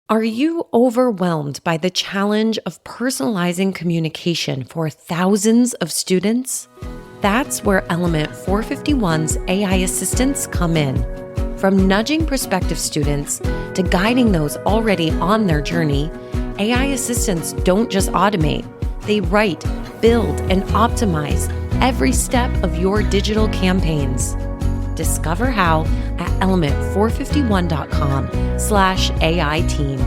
Are you overwhelmed by the challenge of personalizing communication for thousands of students? That's where Element 451's AI assistants come in. From nudging prospective students to guiding those already on their journey, AI assistants don't just automate, they write, build, and optimize every step of your digital campaigns. Discover how at element451.com/AI team.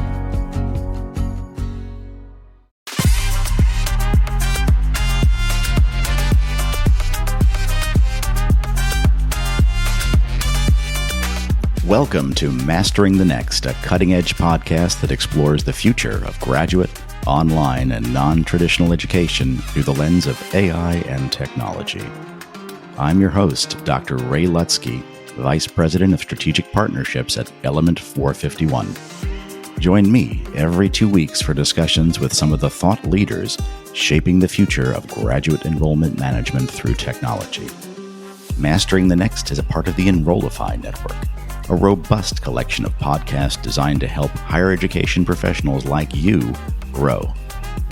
Welcome to Mastering the Next, a cutting-edge podcast that explores the future of graduate, online, and non-traditional education through the lens of AI and technology. I'm your host, Dr. Ray Lutsky, Vice President of Strategic Partnerships at Element 451. Join me every 2 weeks for discussions with some of the thought leaders shaping the future of graduate enrollment management through technology. Mastering the Next is a part of the Enrollify Network, a robust collection of podcasts designed to help higher education professionals like you grow.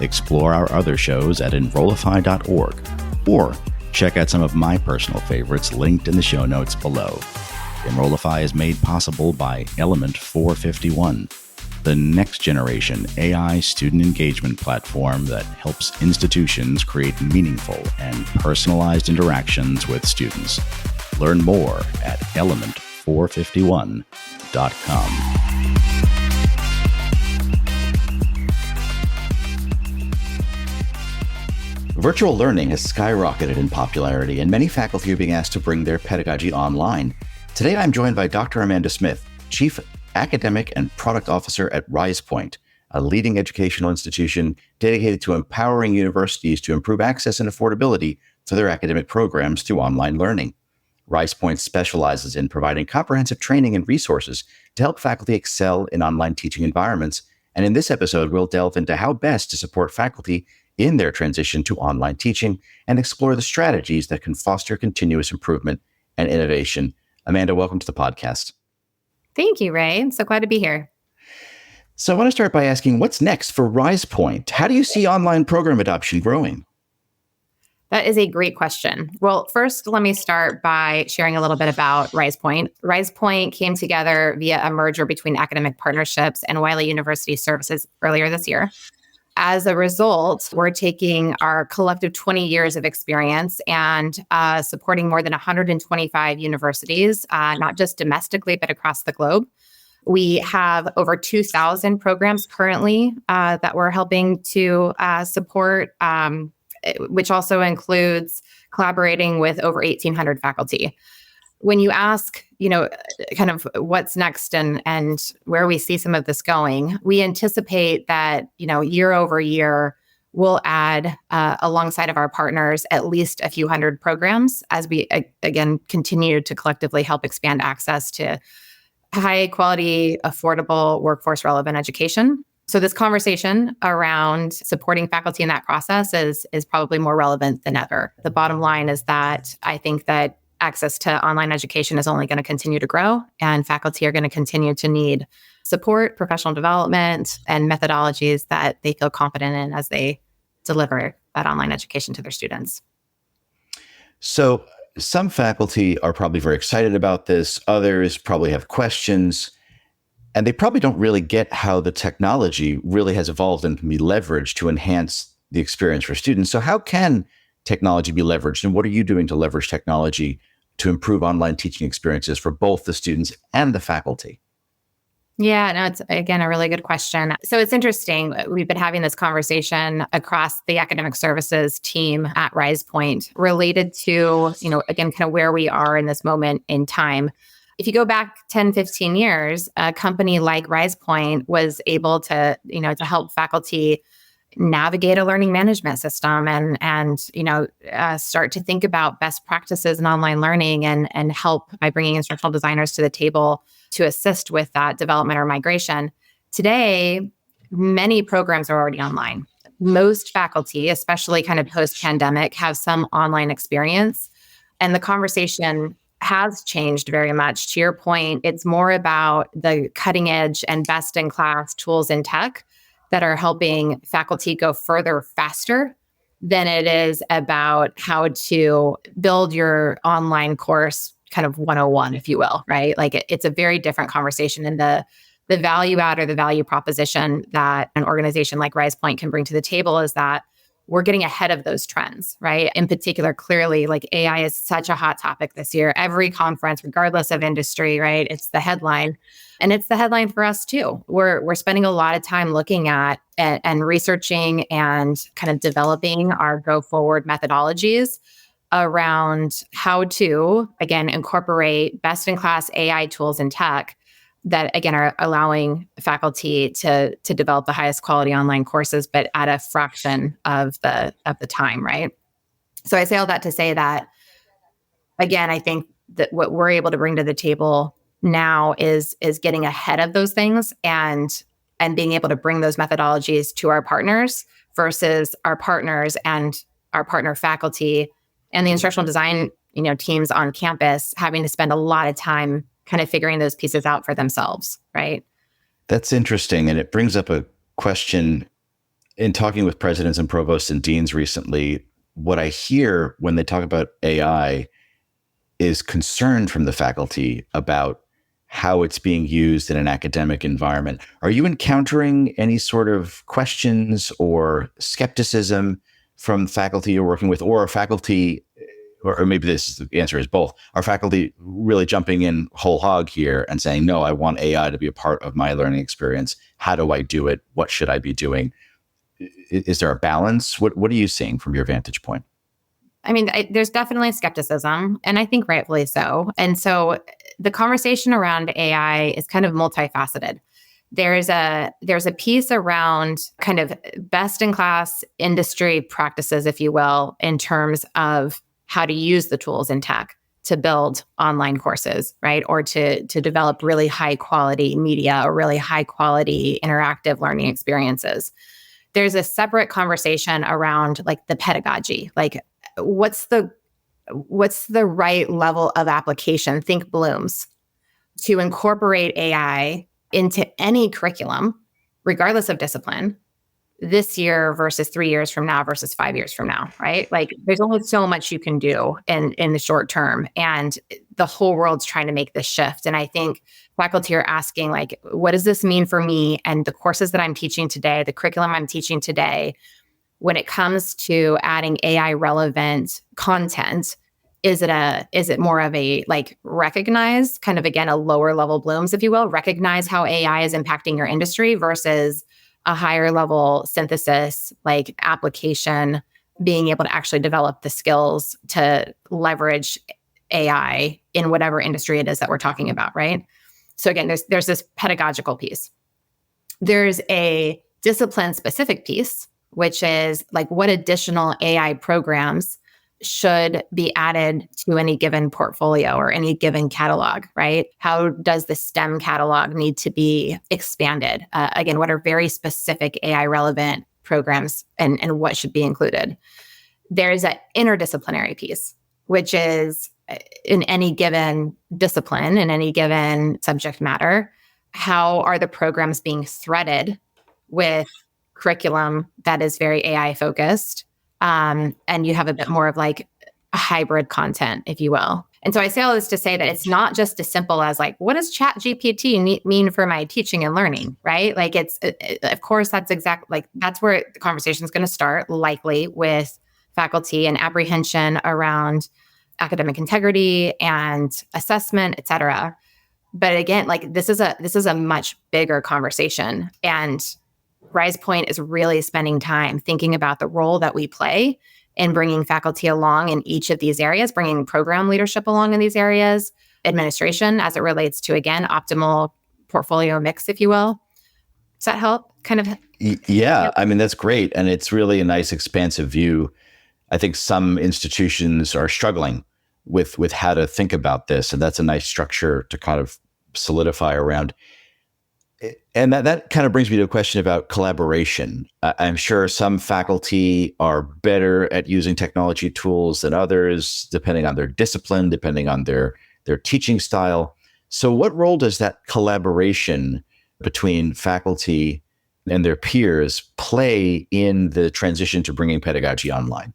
Explore our other shows at enrollify.org or check out some of my personal favorites linked in the show notes below. Enrollify is made possible by Element 451, the next generation AI student engagement platform that helps institutions create meaningful and personalized interactions with students. Learn more at element451.com. Virtual learning has skyrocketed in popularity, and many faculty are being asked to bring their pedagogy online. Today, I'm joined by Dr. Amanda Smith, Chief Academic and Product Officer at Risepoint, a leading educational institution dedicated to empowering universities to improve access and affordability for their academic programs through online learning. Risepoint specializes in providing comprehensive training and resources to help faculty excel in online teaching environments. And in this episode, we'll delve into how best to support faculty in their transition to online teaching and explore the strategies that can foster continuous improvement and innovation. Amanda, welcome to the podcast. Thank you, Ray. I'm so glad to be here. So I want to start by asking, what's next for Risepoint? How do you see online program adoption growing? That is a great question. Well, first, let me start by sharing a little bit about Risepoint. Risepoint came together via a merger between Academic Partnerships and Wiley University Services earlier this year. As a result, we're taking our collective 20 years of experience and supporting more than 125 universities, not just domestically, but across the globe. We have over 2,000 programs currently that we're helping to support, which also includes collaborating with over 1,800 faculty. When you ask, kind of what's next and where we see some of this going, we anticipate that, year over year, we'll add alongside of our partners at least a few hundred programs as we, again, continue to collectively help expand access to high quality, affordable, workforce relevant education. So this conversation around supporting faculty in that process is probably more relevant than ever. The bottom line is that I think that access to online education is only going to continue to grow, and faculty are going to continue to need support, professional development, and methodologies that they feel confident in as they deliver that online education to their students. So some faculty are probably very excited about this. Others probably have questions, and they probably don't really get how the technology really has evolved and can be leveraged to enhance the experience for students. So how can technology be leveraged, and what are you doing to leverage technology to improve online teaching experiences for both the students and the faculty? Yeah, no, it's, again, a really good question. So it's interesting. We've been having this conversation across the academic services team at Risepoint related to, again, kind of where we are in this moment in time. If you go back 10, 15 years, a company like Risepoint was able to, to help faculty navigate a learning management system and start to think about best practices in online learning and help by bringing instructional designers to the table to assist with that development or migration. Today, many programs are already online. Most faculty, especially kind of post-pandemic, have some online experience. And the conversation has changed very much. To your point, it's more about the cutting edge and best in class tools and tech that are helping faculty go further faster than it is about how to build your online course kind of 101, if you will, right? Like it's a very different conversation. And the value add or the value proposition that an organization like Risepoint can bring to the table is that we're getting ahead of those trends, right? In particular, clearly, like AI is such a hot topic this year. Every conference, regardless of industry, right? It's the headline. And it's the headline for us too. We're spending a lot of time looking at and researching and kind of developing our go forward methodologies around how to, again, incorporate best in class AI tools and tech that, again, are allowing faculty to develop the highest quality online courses, but at a fraction of the time, right? So I say all that to say that, again, I think that what we're able to bring to the table now is getting ahead of those things and being able to bring those methodologies to our partners versus our partners and our partner faculty and the instructional design, teams on campus having to spend a lot of time kind of figuring those pieces out for themselves, right? That's interesting. And it brings up a question. In talking with presidents and provosts and deans recently, what I hear when they talk about AI is concern from the faculty about how it's being used in an academic environment. Are you encountering any sort of questions or skepticism from faculty you're working with, or are faculty, or maybe the answer is both, are faculty really jumping in whole hog here and saying, no, I want AI to be a part of my learning experience. How do I do it? What should I be doing? Is there a balance? What are you seeing from your vantage point? I mean, there's definitely skepticism, and I think rightfully so. And so the conversation around AI is kind of multifaceted. There's a piece around kind of best in class industry practices, if you will, in terms of how to use the tools and tech to build online courses, right? Or to develop really high quality media or really high quality interactive learning experiences. There's a separate conversation around like the pedagogy, like what's the right level of application, think Bloom's, to incorporate AI into any curriculum, regardless of discipline, this year versus 3 years from now versus 5 years from now, right? Like there's only so much you can do in the short term. And the whole world's trying to make this shift. And I think faculty are asking, like, what does this mean for me and the courses that I'm teaching today, the curriculum I'm teaching today, when it comes to adding AI relevant content? Is it more of a like recognize kind of, again, a lower level Bloom's, if you will, recognize how AI is impacting your industry versus a higher level synthesis, like application, being able to actually develop the skills to leverage AI in whatever industry it is that we're talking about, right? So again, there's this pedagogical piece. There's a discipline specific piece, which is like what additional AI programs should be added to any given portfolio or any given catalog, right? How does the STEM catalog need to be expanded? Again, what are very specific AI relevant programs and what should be included? There's an interdisciplinary piece, which is in any given discipline, in any given subject matter, how are the programs being threaded with curriculum that is very AI focused? And you have a bit more of like a hybrid content, if you will. And so I say all this to say that it's not just as simple as like, what does ChatGPT mean for my teaching and learning, right? Like of course, that's that's where the conversation is going to start, likely with faculty and apprehension around academic integrity and assessment, et cetera. But again, like this is a much bigger conversation. And Risepoint is really spending time thinking about the role that we play in bringing faculty along in each of these areas, bringing program leadership along in these areas, administration as it relates to, again, optimal portfolio mix, if you will. Does that help? Kind of. Yeah. Yep. I mean, that's great. And it's really a nice expansive view. I think some institutions are struggling with how to think about this. And that's a nice structure to kind of solidify around. And that kind of brings me to a question about collaboration. I'm sure some faculty are better at using technology tools than others, depending on their discipline, depending on their their teaching style. So what role does that collaboration between faculty and their peers play in the transition to bringing pedagogy online?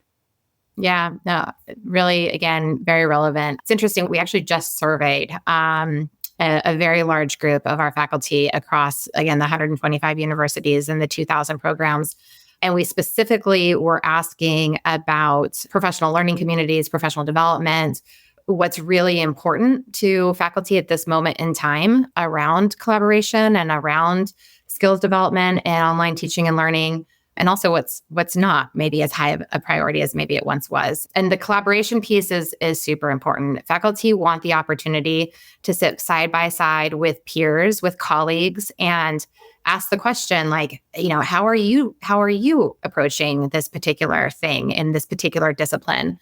Yeah, no, really, again, very relevant. It's interesting. We actually just surveyed a very large group of our faculty across, again, the 125 universities and the 2,000 programs. And we specifically were asking about professional learning communities, professional development, what's really important to faculty at this moment in time around collaboration and around skills development and online teaching and learning, and also what's not maybe as high of a priority as maybe it once was. And the collaboration piece is super important. Faculty want the opportunity to sit side by side with peers, with colleagues, and ask the question like, how are you approaching this particular thing in this particular discipline?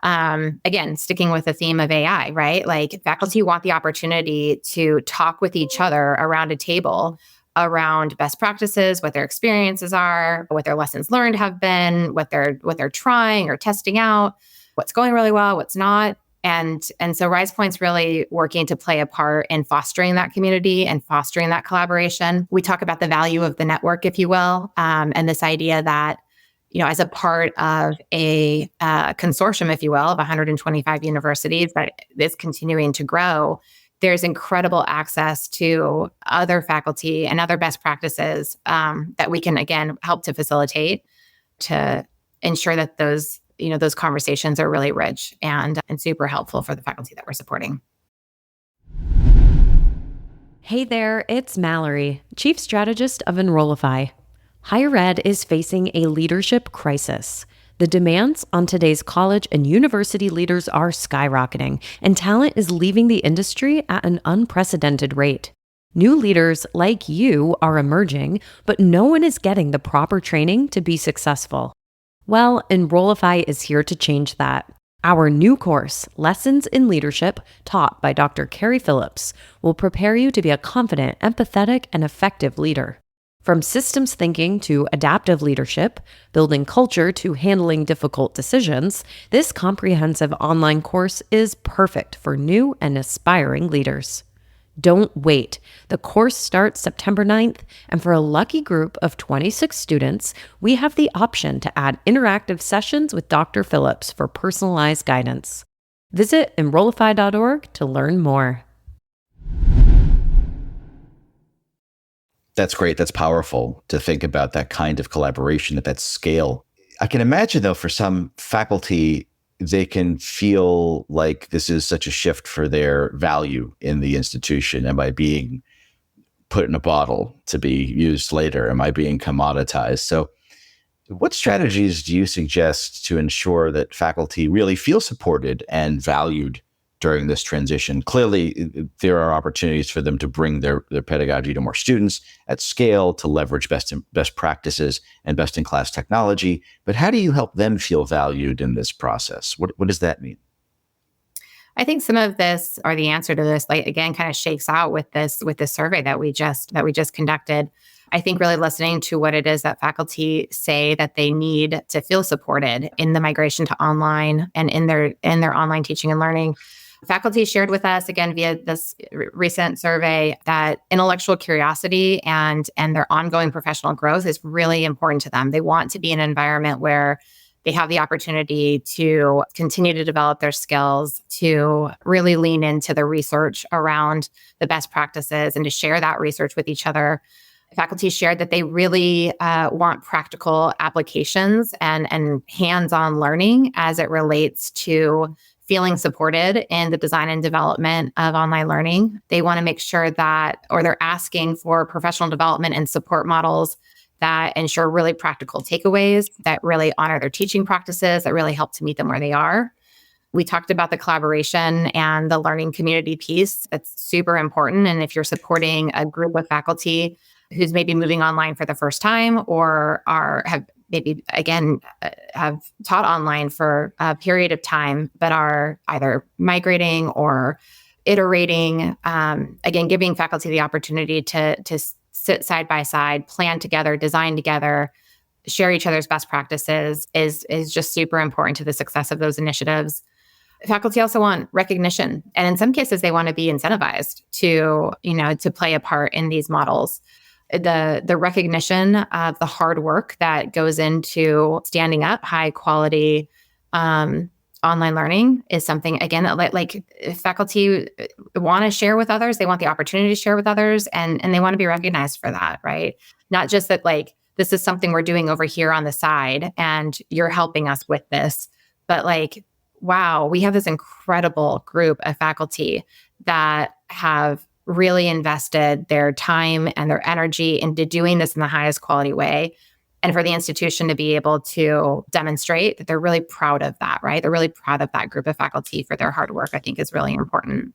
Again, sticking with the theme of AI, right? Like faculty want the opportunity to talk with each other around a table around best practices, what their experiences are, what their lessons learned have been, what they're trying or testing out, what's going really well, what's not. And so Risepoint's really working to play a part in fostering that community and fostering that collaboration. We talk about the value of the network, if you will, and this idea that, as a part of a consortium, if you will, of 125 universities that is continuing to grow, there's incredible access to other faculty and other best practices that we can, again, help to facilitate to ensure that those conversations are really rich and super helpful for the faculty that we're supporting. Hey there, it's Mallory, Chief Strategist of Enrollify. Higher ed is facing a leadership crisis. The demands on today's college and university leaders are skyrocketing, and talent is leaving the industry at an unprecedented rate. New leaders like you are emerging, but no one is getting the proper training to be successful. Well, Enrollify is here to change that. Our new course, Lessons in Leadership, taught by Dr. Carrie Phillips, will prepare you to be a confident, empathetic, and effective leader. From systems thinking to adaptive leadership, building culture to handling difficult decisions, this comprehensive online course is perfect for new and aspiring leaders. Don't wait. The course starts September 9th, and for a lucky group of 26 students, we have the option to add interactive sessions with Dr. Phillips for personalized guidance. Visit enrollify.org to learn more. That's great. That's powerful to think about that kind of collaboration at that scale. I can imagine, though, for some faculty, they can feel like this is such a shift for their value in the institution. Am I being put in a bottle to be used later? Am I being commoditized? So what strategies do you suggest to ensure that faculty really feel supported and valued during this transition? Clearly, there are opportunities for them to bring their pedagogy to more students at scale, to leverage best practices and best-in-class technology. But how do you help them feel valued in this process? What does that mean? I think some of this, or the answer to this, like again, kind of shakes out with this survey that we just conducted. I think really listening to what it is that faculty say that they need to feel supported in the migration to online and in their online teaching and learning. Faculty shared with us, again, via this recent survey, that intellectual curiosity and their ongoing professional growth is really important to them. They want to be in an environment where they have the opportunity to continue to develop their skills, to really lean into the research around the best practices and to share that research with each other. Faculty shared that they really want practical applications and hands-on learning as it relates to feeling supported in the design and development of online learning. They want to make sure that, or they're asking for professional development and support models that ensure really practical takeaways, that really honor their teaching practices, that really help to meet them where they are. We talked about the collaboration and the learning community piece. That's super important. And if you're supporting a group of faculty who's maybe moving online for the first time or have maybe, again, have taught online for a period of time, but are either migrating or iterating, again, giving faculty the opportunity to sit side by side, plan together, design together, share each other's best practices is just super important to the success of those initiatives. Faculty also want recognition. And in some cases, they want to be incentivized to play a part in these models. The recognition of the hard work that goes into standing up high quality online learning is something, again, that like faculty want to share with others. They want the opportunity to share with others, and they want to be recognized for that, right? Not just that like, this is something we're doing over here on the side and you're helping us with this, but like, wow, we have this incredible group of faculty that have really invested their time and their energy into doing this in the highest quality way. And for the institution to be able to demonstrate that they're really proud of that, right? They're really proud of that group of faculty for their hard work, I think is really important.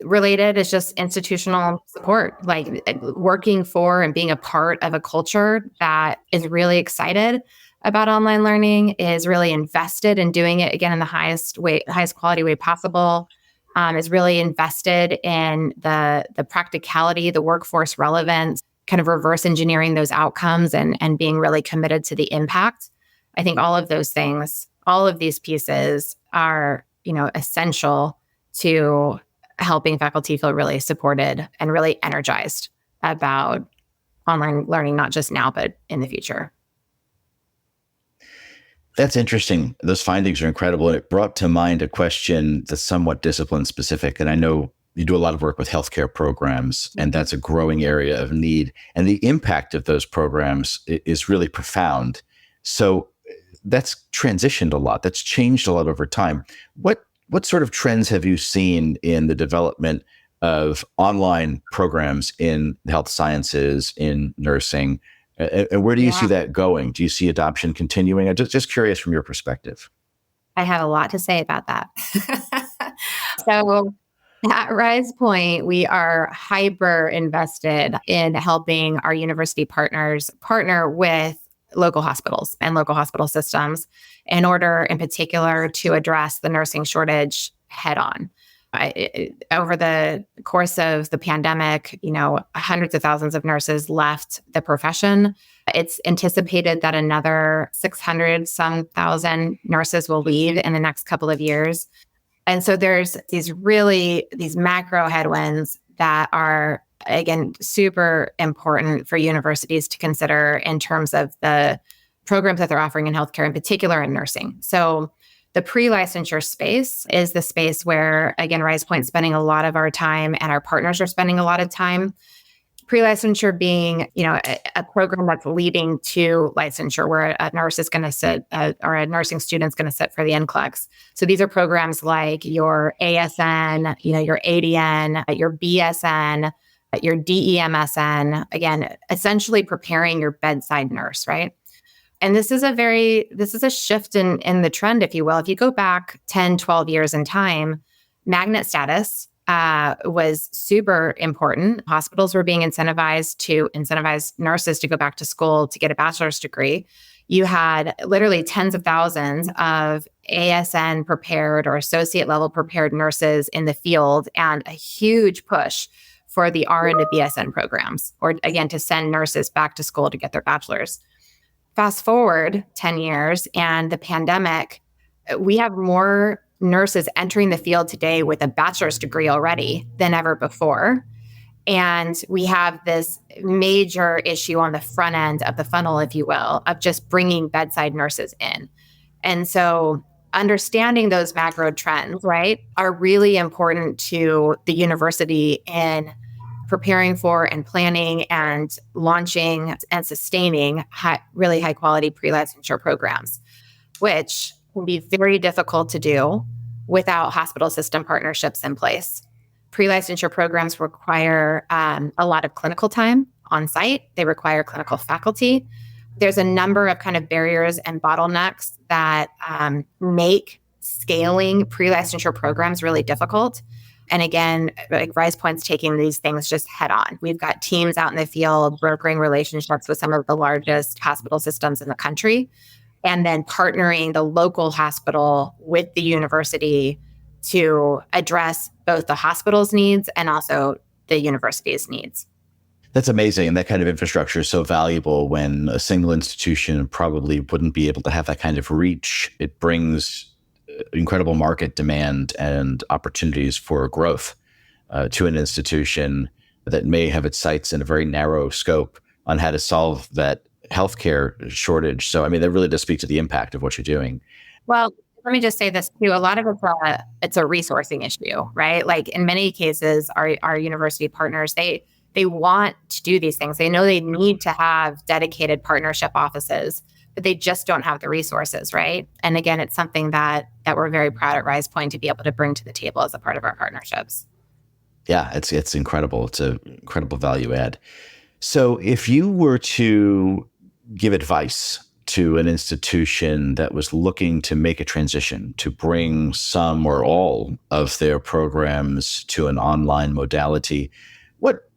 Related is just institutional support, like working for and being a part of a culture that is really excited about online learning, is really invested in doing it again in the highest quality way possible, is really invested in the practicality, the workforce relevance, kind of reverse engineering those outcomes and being really committed to the impact. I think all of those things, all of these pieces are, essential to helping faculty feel really supported and really energized about online learning, not just now, but in the future. That's interesting. Those findings are incredible. And it brought to mind a question that's somewhat discipline specific. And I know you do a lot of work with healthcare programs, and that's a growing area of need. And the impact of those programs is really profound. So that's transitioned a lot. That's changed a lot over time. What sort of trends have you seen in the development of online programs in health sciences, in nursing? And where do you see that going? Do you see adoption continuing? I'm just curious from your perspective. I have a lot to say about that. So at Risepoint, we are hyper invested in helping our university partners partner with local hospitals and local hospital systems in order, in particular, to address the nursing shortage head on. Over the course of the pandemic, hundreds of thousands of nurses left the profession. It's anticipated that another 600-some thousand nurses will leave in the next couple of years. And so there's these macro headwinds that are, again, super important for universities to consider in terms of the programs that they're offering in healthcare, in particular in nursing. So the pre-licensure space is the space where, again, Risepoint's spending a lot of our time and our partners are spending a lot of time. Pre-licensure being, a program that's leading to licensure where a nurse is going to sit or a nursing student's going to sit for the NCLEX. So these are programs like your ASN, your ADN, your BSN, your DEMSN, again, essentially preparing your bedside nurse, right? And this is a shift in the trend, if you will. If you go back 10, 12 years in time, magnet status was super important. Hospitals were being incentivized to incentivize nurses to go back to school to get a bachelor's degree. You had literally tens of thousands of ASN prepared or associate level prepared nurses in the field, and a huge push for the RN to BSN programs, or again, to send nurses back to school to get their bachelor's. Fast forward 10 years and the pandemic, we have more nurses entering the field today with a bachelor's degree already than ever before. And we have this major issue on the front end of the funnel, if you will, of just bringing bedside nurses in. And so understanding those macro trends, right, are really important to the university in preparing for and planning and launching and sustaining really high quality pre-licensure programs, which can be very difficult to do without hospital system partnerships in place. Pre-licensure programs require a lot of clinical time on site. They require clinical faculty. There's a number of kind of barriers and bottlenecks that make scaling pre-licensure programs really difficult. And again, like Risepoint's taking these things just head on. We've got teams out in the field brokering relationships with some of the largest hospital systems in the country, and then partnering the local hospital with the university to address both the hospital's needs and also the university's needs. That's amazing. And that kind of infrastructure is so valuable when a single institution probably wouldn't be able to have that kind of reach. It brings incredible market demand and opportunities for growth to an institution that may have its sights in a very narrow scope on how to solve that healthcare shortage. So, I mean, that really does speak to the impact of what you're doing. Well, let me just say this too. A lot of it's a resourcing issue, right? Like in many cases, our university partners, they want to do these things. They know they need to have dedicated partnership offices, but they just don't have the resources, right? And again, it's something that we're very proud at Risepoint to be able to bring to the table as a part of our partnerships. Yeah, it's incredible. It's an incredible value add. So if you were to give advice to an institution that was looking to make a transition, to bring some or all of their programs to an online modality,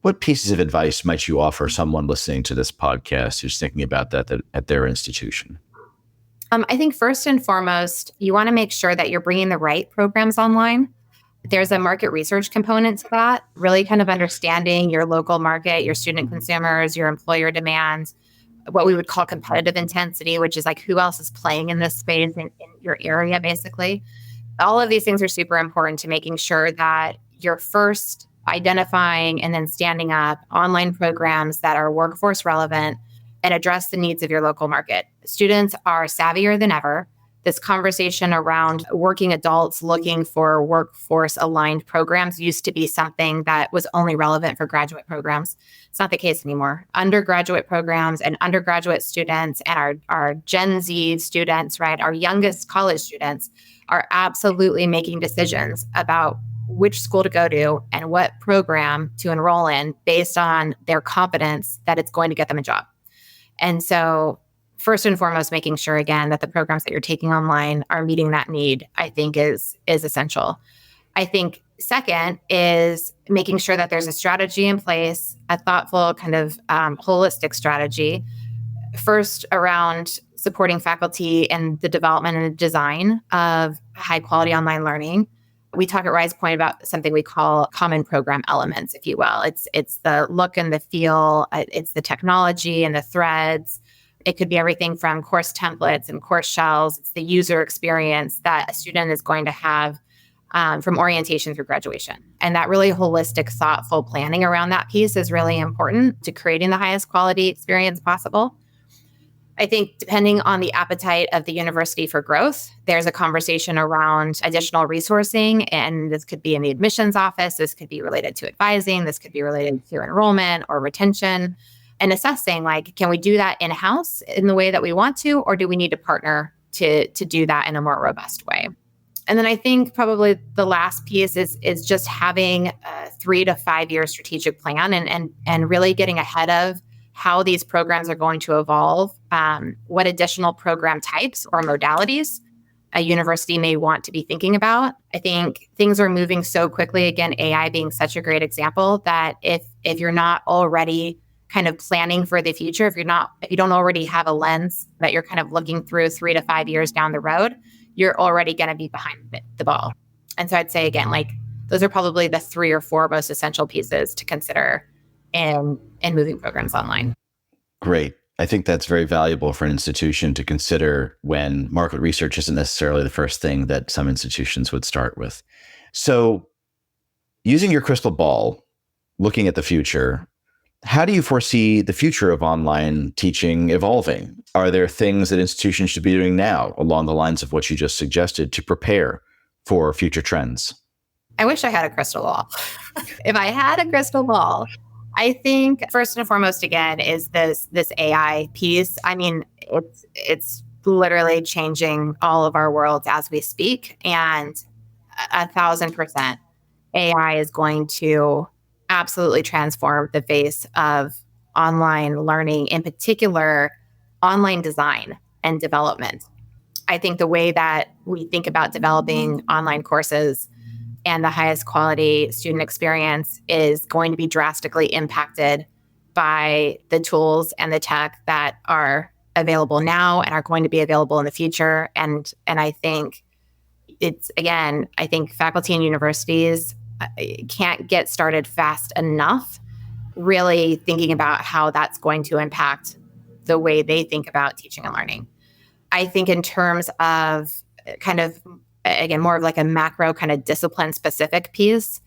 what pieces of advice might you offer someone listening to this podcast who's thinking about that at their institution? I think first and foremost, you want to make sure that you're bringing the right programs online. There's a market research component to that, really kind of understanding your local market, your student consumers, your employer demands, what we would call competitive intensity, which is like who else is playing in this space in your area, basically. All of these things are super important to making sure that you're first identifying and then standing up online programs that are workforce relevant and address the needs of your local market. Students are savvier than ever. This conversation around working adults looking for workforce aligned programs used to be something that was only relevant for graduate programs. It's not the case anymore. Undergraduate programs and undergraduate students and our Gen Z students, right, our youngest college students are absolutely making decisions about which school to go to and what program to enroll in based on their confidence that it's going to get them a job. And so first and foremost, making sure, again, that the programs that you're taking online are meeting that need, I think is essential. I think second is making sure that there's a strategy in place, a thoughtful kind of holistic strategy, first around supporting faculty in the development and design of high quality online learning. We talk at Risepoint about something we call common program elements, if you will. It's the look and the feel, it's the technology and the threads. It could be everything from course templates and course shells. It's the user experience that a student is going to have from orientation through graduation. And that really holistic, thoughtful planning around that piece is really important to creating the highest quality experience possible. I think depending on the appetite of the university for growth, there's a conversation around additional resourcing. And this could be in the admissions office. This could be related to advising. This could be related to enrollment or retention. And assessing, like, can we do that in-house in the way that we want to, or do we need to partner to do that in a more robust way? And then I think probably the last piece is just having a 3 to 5 year strategic plan and really getting ahead of how these programs are going to evolve, what additional program types or modalities a university may want to be thinking about. I think things are moving so quickly, again, AI being such a great example, that if you're not already kind of planning for the future, if you don't already have a lens that you're kind of looking through 3 to 5 years down the road, you're already going to be behind the ball. And so I'd say, again, like those are probably the 3 or 4 most essential pieces to consider in moving programs online. Great. I think that's very valuable for an institution to consider when market research isn't necessarily the first thing that some institutions would start with. So using your crystal ball, looking at the future, how do you foresee the future of online teaching evolving? Are there things that institutions should be doing now along the lines of what you just suggested to prepare for future trends? I wish I had a crystal ball. If I had a crystal ball, I think first and foremost, again, is this AI piece. I mean, it's literally changing all of our worlds as we speak. And 1,000% AI is going to absolutely transform the face of online learning, in particular, online design and development. I think the way that we think about developing online courses and the highest quality student experience is going to be drastically impacted by the tools and the tech that are available now and are going to be available in the future. And I think I think faculty and universities can't get started fast enough really thinking about how that's going to impact the way they think about teaching and learning. I think in terms of kind of again, more of like a macro kind of discipline specific piece,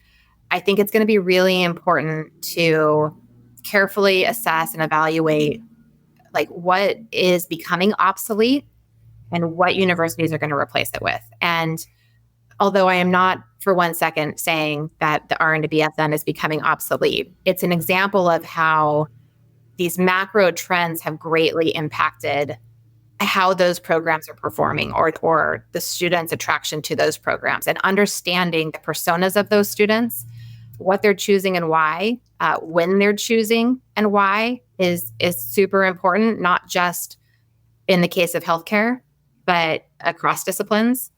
I think it's going to be really important to carefully assess and evaluate like what is becoming obsolete and what universities are going to replace it with. And although I am not for 1 second saying that the RN to BSN is becoming obsolete, it's an example of how these macro trends have greatly impacted how those programs are performing or the students' attraction to those programs, and understanding the personas of those students, what they're choosing and why, when they're choosing and why is super important, not just in the case of healthcare, but across disciplines.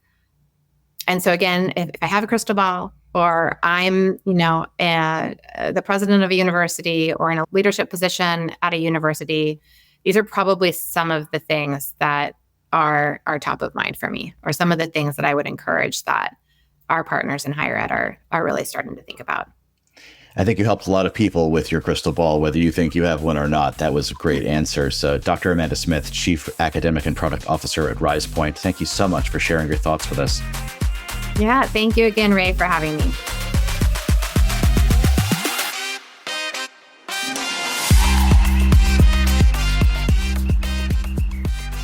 And so again, if I have a crystal ball, or I'm, the president of a university or in a leadership position at a university, these are probably some of the things that are top of mind for me, or some of the things that I would encourage that our partners in higher ed are really starting to think about. I think you helped a lot of people with your crystal ball, whether you think you have one or not. That was a great answer. So Dr. Amanda Smith, Chief Academic and Product Officer at Risepoint, thank you so much for sharing your thoughts with us. Yeah, thank you again, Ray, for having me.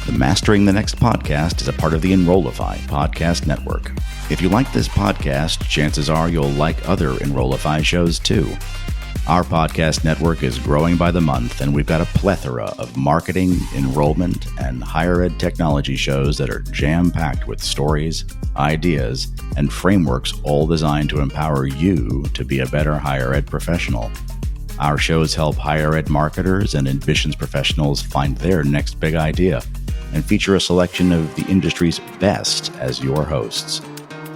The Mastering the Next podcast is a part of the Enrollify podcast network. If you like this podcast, chances are you'll like other Enrollify shows too. Our podcast network is growing by the month, and we've got a plethora of marketing, enrollment, and higher ed technology shows that are jam-packed with stories, ideas, and frameworks, all designed to empower you to be a better higher ed professional. Our shows help higher ed marketers and admissions professionals find their next big idea, and feature a selection of the industry's best as your hosts.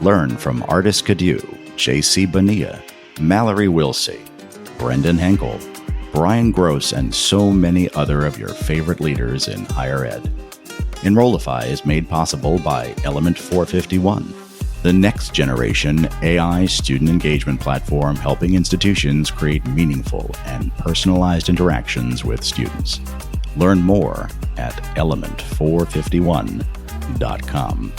Learn from Artis Cadieux, J.C. Bonilla, Mallory Wilsey, Brendan Henkel, Brian Gross, and so many other of your favorite leaders in higher ed. Enrollify is made possible by Element 451, the next generation AI student engagement platform helping institutions create meaningful and personalized interactions with students. Learn more at element451.com.